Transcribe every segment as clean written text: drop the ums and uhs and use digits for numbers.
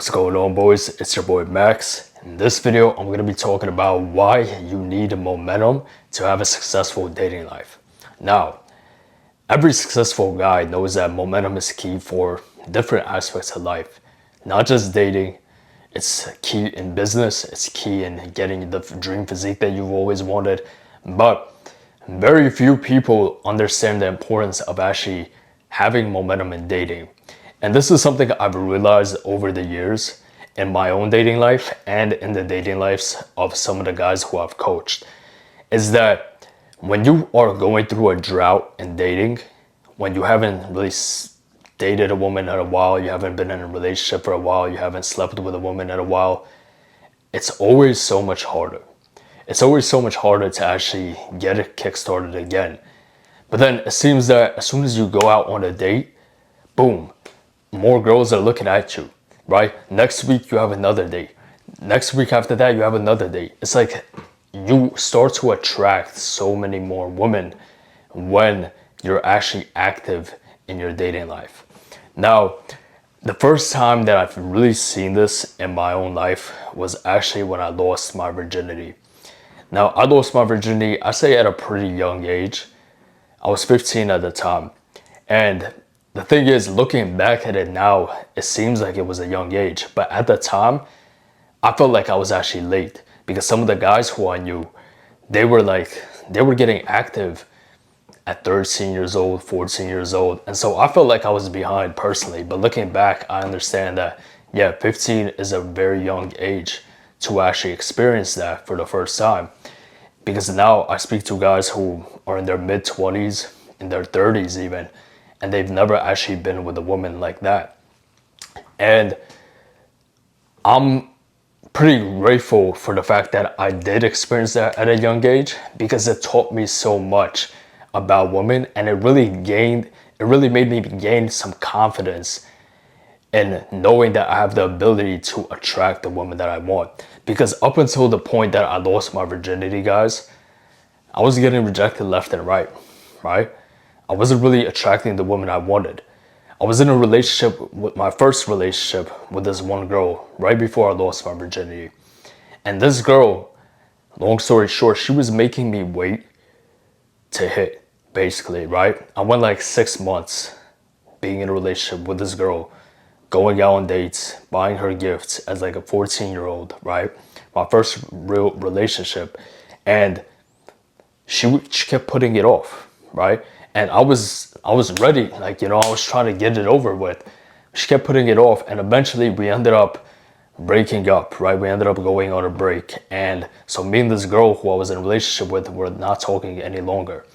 What's going on, boys? It's your boy Max. In this video, I'm going to be talking about why you need momentum to have a successful dating life. Now, every successful guy knows that momentum is key for different aspects of life, not just dating. It's key in business, it's key in getting the dream physique that you've always wanted, but very few people understand the importance of actually having momentum in dating. And this is something I've realized over the years in my own dating life and in the dating lives of some of the guys who I've coached, is that when you are going through a drought in dating, when you haven't really dated a woman in a while, you haven't been in a relationship for a while, you haven't slept with a woman in a while, it's always so much harder. It's always so much harder to actually get it kickstarted again. But then it seems that as soon as you go out on a date, boom, more girls are looking at you, right? Next week you have another date. Next week after that you have another date. It's like you start to attract so many more women when you're actually active in your dating life. Now, the first time that I've really seen this in my own life was actually when I lost my virginity. Now, I lost my virginity, I say at a pretty young age. I was 15 at the time. And the thing is, looking back at it now, it seems like it was a young age. But at the time, I felt like I was actually late. Because some of the guys who I knew, they were getting active at 13 years old, 14 years old. And so I felt like I was behind personally. But looking back, I understand that, yeah, 15 is a very young age to actually experience that for the first time. Because now I speak to guys who are in their mid-20s, in their 30s even, and they've never actually been with a woman like that. And I'm pretty grateful for the fact that I did experience that at a young age, because it taught me so much about women, and it really made me gain some confidence in knowing that I have the ability to attract the woman that I want. Because up until the point that I lost my virginity, guys, I was getting rejected left and right? I wasn't really attracting the woman I wanted. I was in a relationship with my first relationship with this one girl right before I lost my virginity. And this girl, long story short, she was making me wait to hit, basically, right? I went like 6 months being in a relationship with this girl, going out on dates, buying her gifts as like a 14-year-old, right? My first real relationship. And she kept putting it off, right? And I was ready, like, I was trying to get it over with. She kept putting it off, and eventually we ended up breaking up, right? We ended up going on a break. And so me and this girl who I was in a relationship with were not talking any longer.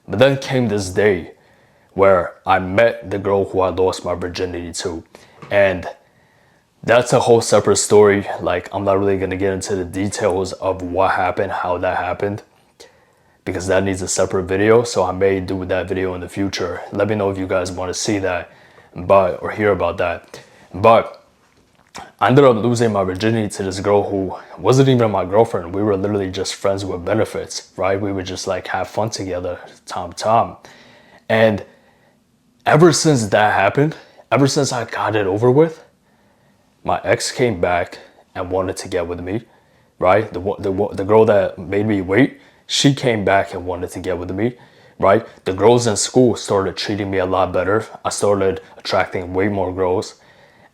But then came this day where I met the girl who I lost my virginity to. And that's a whole separate story. Like, I'm not really going to get into the details of what happened, how that happened, because that needs a separate video. So I may do that video in the future. Let me know if you guys want to see that, or hear about that. But I ended up losing my virginity to this girl who wasn't even my girlfriend. We were literally just friends with benefits, right? We would just like have fun together time to time. And ever since that happened, ever since I got it over with, my ex came back and wanted to get with me, right? The girl that made me wait, she came back and wanted to get with me, right? The girls in school started treating me a lot better. I started attracting way more girls,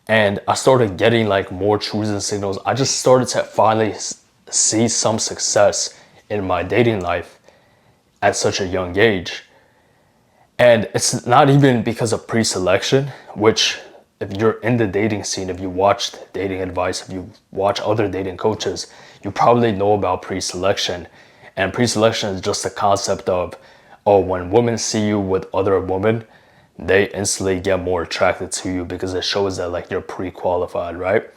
and I started getting like more choosing signals. I just started to finally see some success in my dating life at such a young age. And it's not even because of pre-selection, which if you're in the dating scene, if you watched dating advice, if you watch other dating coaches, you probably know about pre-selection. And pre-selection is just the concept of, oh, when women see you with other women, they instantly get more attracted to you because it shows that like you're pre-qualified, right?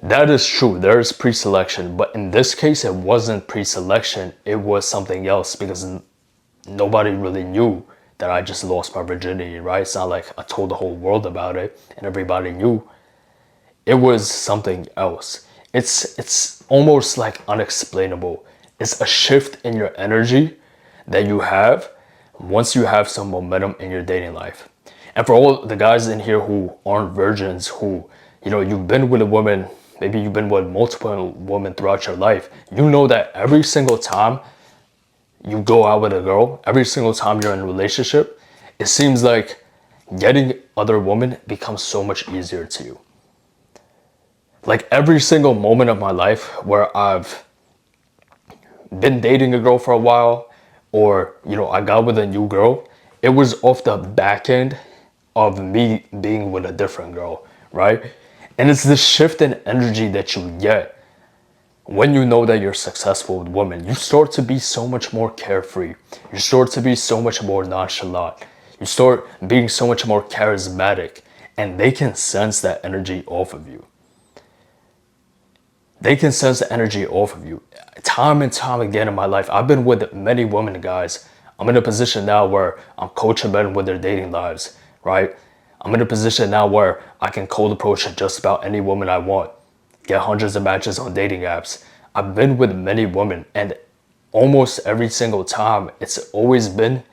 That is true, there is pre-selection, but in this case, it wasn't pre-selection, it was something else, because nobody really knew that I just lost my virginity, right? It's not like I told the whole world about it and everybody knew. It was something else. It's almost like unexplainable. It's a shift in your energy that you have once you have some momentum in your dating life. And for all the guys in here who aren't virgins, who, you've been with a woman, maybe you've been with multiple women throughout your life. You know that every single time you go out with a girl, every single time you're in a relationship, it seems like getting other women becomes so much easier to you. Like every single moment of my life where I've been dating a girl for a while, or I got with a new girl, it was off the back end of me being with a different girl, right? And it's the shift in energy that you get when you know that you're successful with women. You start to be so much more carefree. You start to be so much more nonchalant. You start being so much more charismatic, and they can sense that energy off of you. They can sense the energy off of you. Time and time again in my life, I've been with many women, guys. I'm in a position now where I'm coaching men with their dating lives, right? I'm in a position now where I can cold approach just about any woman I want, get hundreds of matches on dating apps. I've been with many women, and almost every single time, it's always been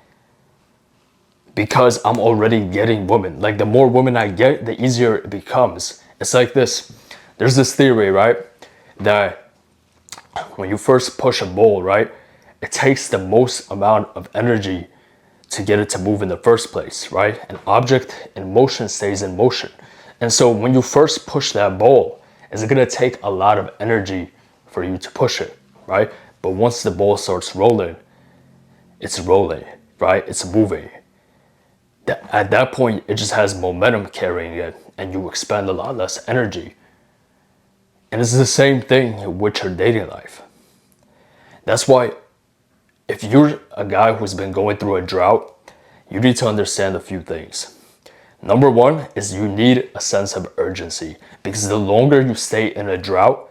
because I'm already getting women. Like the more women I get, the easier it becomes. It's like this. There's this theory, right? That when you first push a ball, right, it takes the most amount of energy to get it to move in the first place, right? An object in motion stays in motion. And so when you first push that ball, it's gonna take a lot of energy for you to push it, right? But once the ball starts rolling, it's rolling, right? It's moving. At that point, it just has momentum carrying it, and you expend a lot less energy. And it's the same thing with your dating life. That's why if you're a guy who's been going through a drought, you need to understand a few things. Number one is you need a sense of urgency, because the longer you stay in a drought,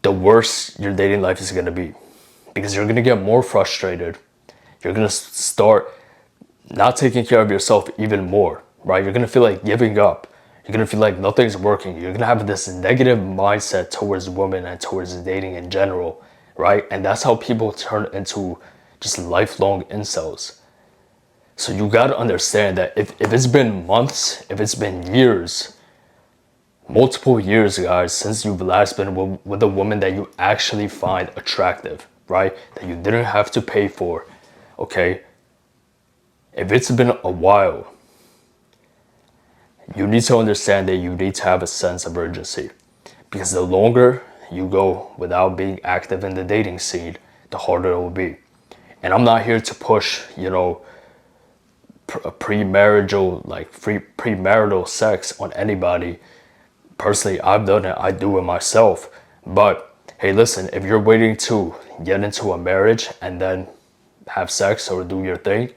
the worse your dating life is going to be, because you're going to get more frustrated. You're going to start not taking care of yourself even more, right? You're going to feel like giving up. You're going to feel like nothing's working. You're going to have this negative mindset towards women and towards dating in general, right? And that's how people turn into just lifelong incels. So you got to understand that if it's been months, if it's been years, multiple years, guys, since you've last been with a woman that you actually find attractive, right? That you didn't have to pay for, okay? If it's been a while, you need to understand that you need to have a sense of urgency, because the longer you go without being active in the dating scene, the harder it will be. And I'm not here to push, premarital, like premarital sex on anybody. Personally, I've done it. I do it myself. But hey, listen, if you're waiting to get into a marriage and then have sex or do your thing,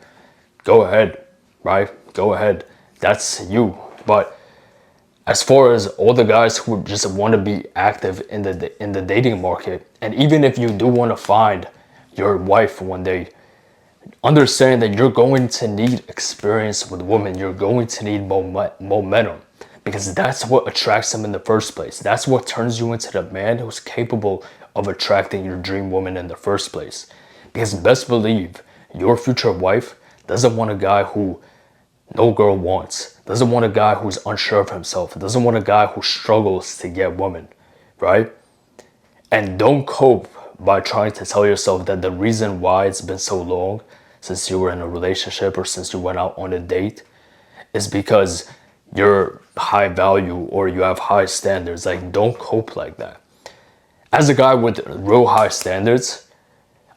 go ahead, right? Go ahead. That's you. But as far as all the guys who just want to be active in the dating market, and even if you do want to find your wife one day, understand that you're going to need experience with women. You're going to need momentum, because that's what attracts them in the first place. That's what turns you into the man who's capable of attracting your dream woman in the first place. Because best believe your future wife doesn't want a guy who no girl wants, doesn't want a guy who's unsure of himself, doesn't want a guy who struggles to get women, right? And don't cope by trying to tell yourself that the reason why it's been so long since you were in a relationship or since you went out on a date is because you're high value or you have high standards. Like, don't cope like that. As a guy with real high standards,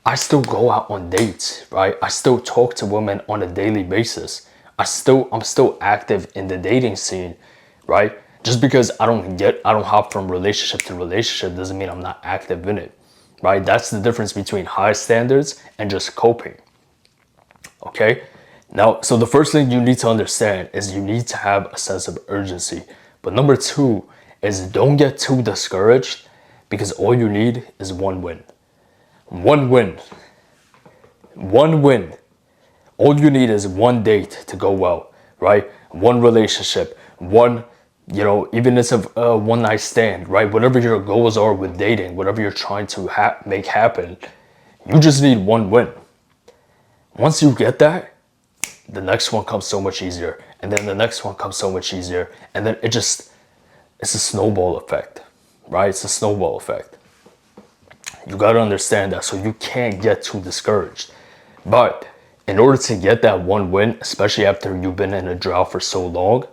I still go out on dates, right? I still talk to women on a daily basis. I'm still active in the dating scene, right? Just because I don't hop from relationship to relationship doesn't mean I'm not active in it, right? That's the difference between high standards and just coping. Okay? Now, so the first thing you need to understand is you need to have a sense of urgency. But number two is don't get too discouraged, because all you need is one win. One win. One win. All you need is one date to go well, right? One relationship, one, even if it's a one night stand, right? Whatever your goals are with dating, whatever you're trying to make happen, you just need one win. Once you get that, the next one comes so much easier. And then the next one comes so much easier. And then It's a snowball effect, right? It's a snowball effect. You got to understand that, so you can't get too discouraged. But in order to get that one win, especially after you've been in a drought for so long,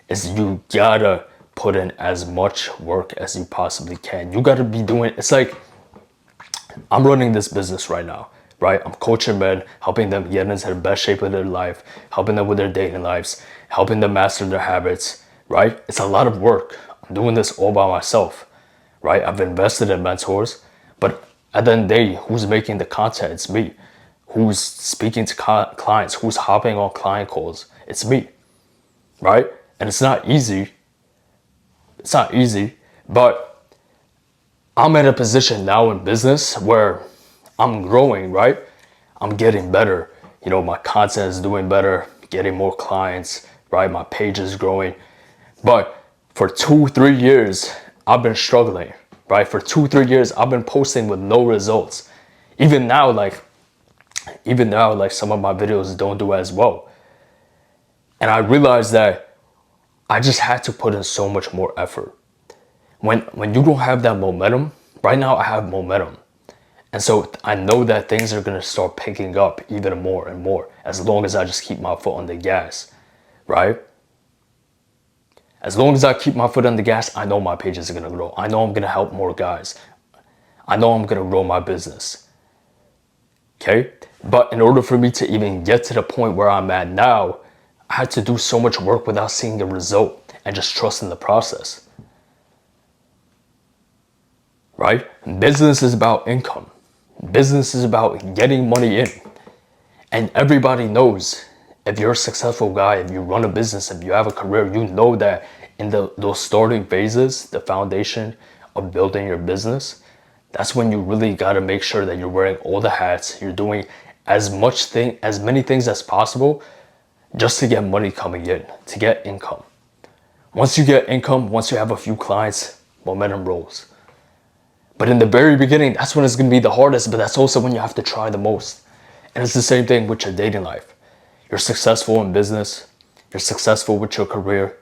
is you gotta put in as much work as you possibly can. You gotta be doing, it's like, I'm running this business right now, right? I'm coaching men, helping them get into the best shape of their life, helping them with their dating lives, helping them master their habits, right? It's a lot of work. I'm doing this all by myself, right? I've invested in mentors, but at the end of the day, who's making the content? It's me. Who's speaking to clients? Who's hopping on client calls? It's me, right? And it's not easy. It's not easy, but I'm at a position now in business where I'm growing, right? I'm getting better. You know, my content is doing better, getting more clients, right? My page is growing. But for 2-3 years, I've been struggling, right? For 2-3 years, I've been posting with no results. Even now, like some of my videos don't do as well. And I realized that I just had to put in so much more effort. When you don't have that momentum, right now I have momentum. And so I know that things are going to start picking up even more and more as long as I just keep my foot on the gas, right? As long as I keep my foot on the gas, I know my pages are going to grow. I know I'm going to help more guys. I know I'm going to grow my business. Okay? But in order for me to even get to the point where I'm at now, I had to do so much work without seeing a result and just trusting the process. Right? Business is about income. Business is about getting money in. And everybody knows, if you're a successful guy, if you run a business, if you have a career, you know that in those starting phases, the foundation of building your business, that's when you really got to make sure that you're wearing all the hats. You're doing as many things as possible just to get money coming in, to get income. Once you get income, once you have a few clients, momentum rolls. But in the very beginning, that's when it's going to be the hardest, but that's also when you have to try the most. And it's the same thing with your dating life. You're successful in business. You're successful with your career.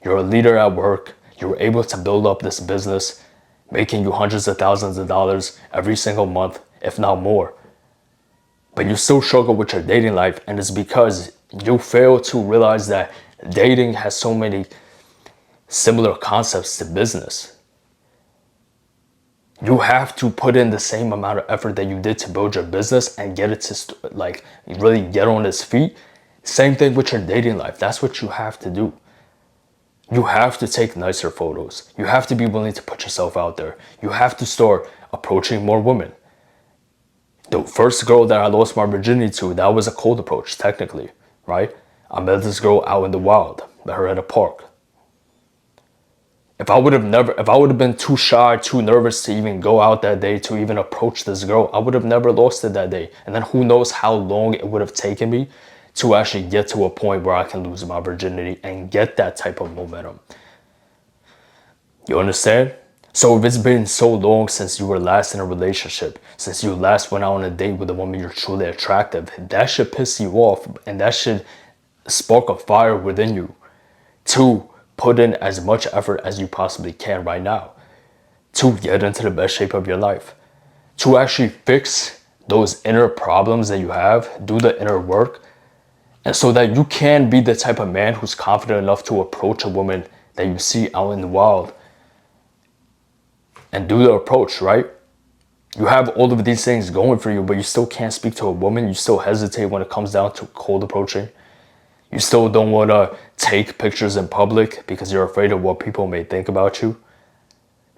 You're a leader at work. You're able to build up this business, making you hundreds of thousands of dollars every single month, if not more. But you still struggle with your dating life, and it's because you fail to realize that dating has so many similar concepts to business. You have to put in the same amount of effort that you did to build your business and get it to really get on its feet. Same thing with your dating life. That's what you have to do. You have to take nicer photos. You have to be willing to put yourself out there. You have to start approaching more women. The first girl that I lost my virginity to, that was a cold approach, technically, right? I met this girl out in the wild, met her at a park. If I would have been too shy, too nervous to even go out that day, to even approach this girl, I would have never lost it that day. And then who knows how long it would have taken me to actually get to a point where I can lose my virginity and get that type of momentum. You understand? So if it's been so long since you were last in a relationship, since you last went out on a date with a woman you're truly attractive, that should piss you off, and that should spark a fire within you to put in as much effort as you possibly can right now to get into the best shape of your life, to actually fix those inner problems that you have, do the inner work, and so that you can be the type of man who's confident enough to approach a woman that you see out in the wild and do the approach, right? You have all of these things going for you, but you still can't speak to a woman. You still hesitate when it comes down to cold approaching. You still don't want to take pictures in public because you're afraid of what people may think about you,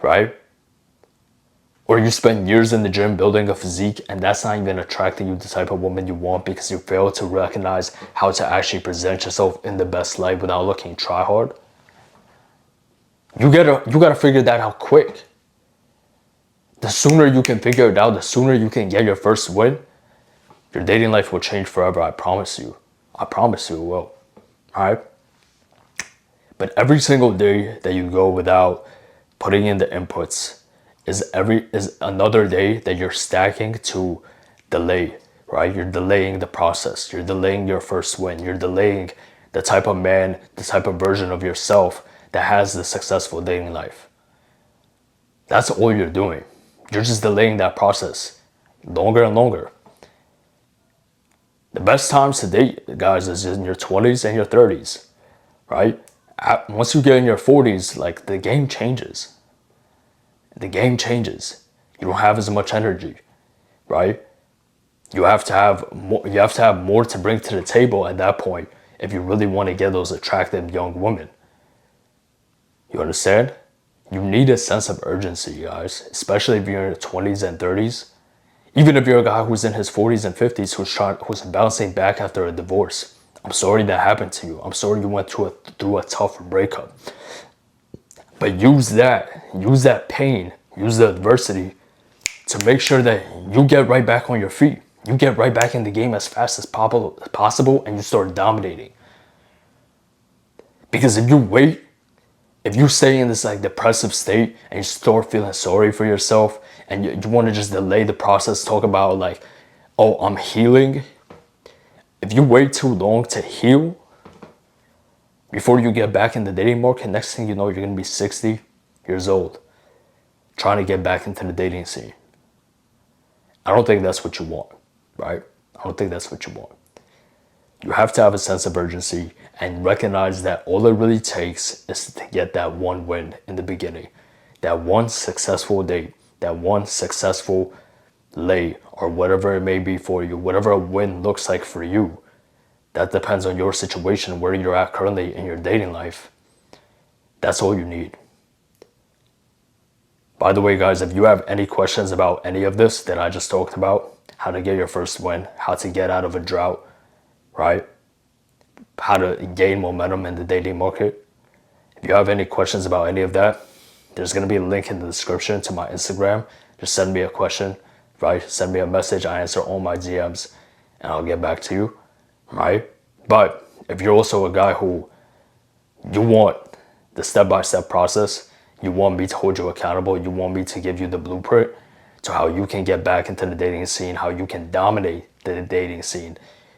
right? Or you spend years in the gym building a physique and that's not even attracting you the type of woman you want because you fail to recognize how to actually present yourself in the best light without looking try hard. You gotta figure that out quick. The sooner you can figure it out, the sooner you can get your first win, your dating life will change forever, I promise you. I promise you it will, all right? But every single day that you go without putting in the inputs is another day that you're stacking to delay, right? You're delaying the process. You're delaying your first win. You're delaying the type of man, the type of version of yourself that has the successful dating life. That's all you're doing. You're just delaying that process longer and longer. The best times to date, guys, is in your 20s and your 30s, right? Once you get in your 40s, like, the game changes. The game changes. You don't have as much energy, right? You have to have more, more to bring to the table at that point if you really want to get those attractive young women. You understand? You need a sense of urgency, guys, especially if you're in your 20s and 30s. Even if you're a guy who's in his 40s and 50s who's bouncing back after a divorce. I'm sorry that happened to you. I'm sorry you went through a tough breakup. But use that pain, use the adversity to make sure that you get right back on your feet. You get right back in the game as fast as possible, and you start dominating. Because if you wait, if you stay in this like depressive state and you start feeling sorry for yourself and you want to just delay the process, talk about like, oh, I'm healing. If you wait too long to heal before you get back in the dating market, next thing you know, you're going to be 60 years old trying to get back into the dating scene. I don't think that's what you want, right? I don't think that's what you want. You have to have a sense of urgency and recognize that all it really takes is to get that one win in the beginning, that one successful date, that one successful lay, or whatever it may be for you, whatever a win looks like for you. That depends on your situation, where you're at currently in your dating life. That's all you need. By the way, guys, if you have any questions about any of this that I just talked about, how to get your first win, how to get out of a drought, right? How to gain momentum in the dating market. If you have any questions about any of that, there's going to be a link in the description to my Instagram. Just send me a question, right? Send me a message. I answer all my DMs and I'll get back to you, right? But if you're also a guy who you want the step-by-step process, you want me to hold you accountable, you want me to give you the blueprint to how you can get back into the dating scene, how you can dominate the dating scene,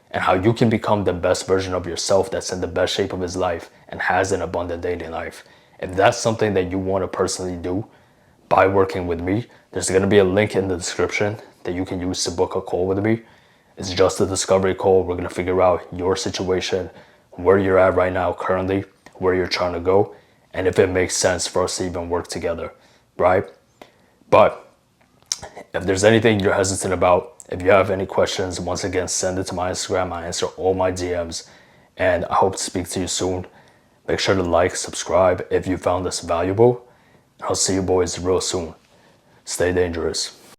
and how you can become the best version of yourself that's in the best shape of his life and has an abundant dating life. If that's something that you want to personally do by working with me, there's going to be a link in the description that you can use to book a call with me. It's just a discovery call. We're going to figure out your situation, where you're at right now currently, where you're trying to go, and if it makes sense for us to even work together, right? But if there's anything you're hesitant about, if you have any questions, once again, send it to my Instagram. I answer all my DMs, and I hope to speak to you soon. Make sure to like, subscribe if you found this valuable. I'll see you boys real soon. Stay dangerous.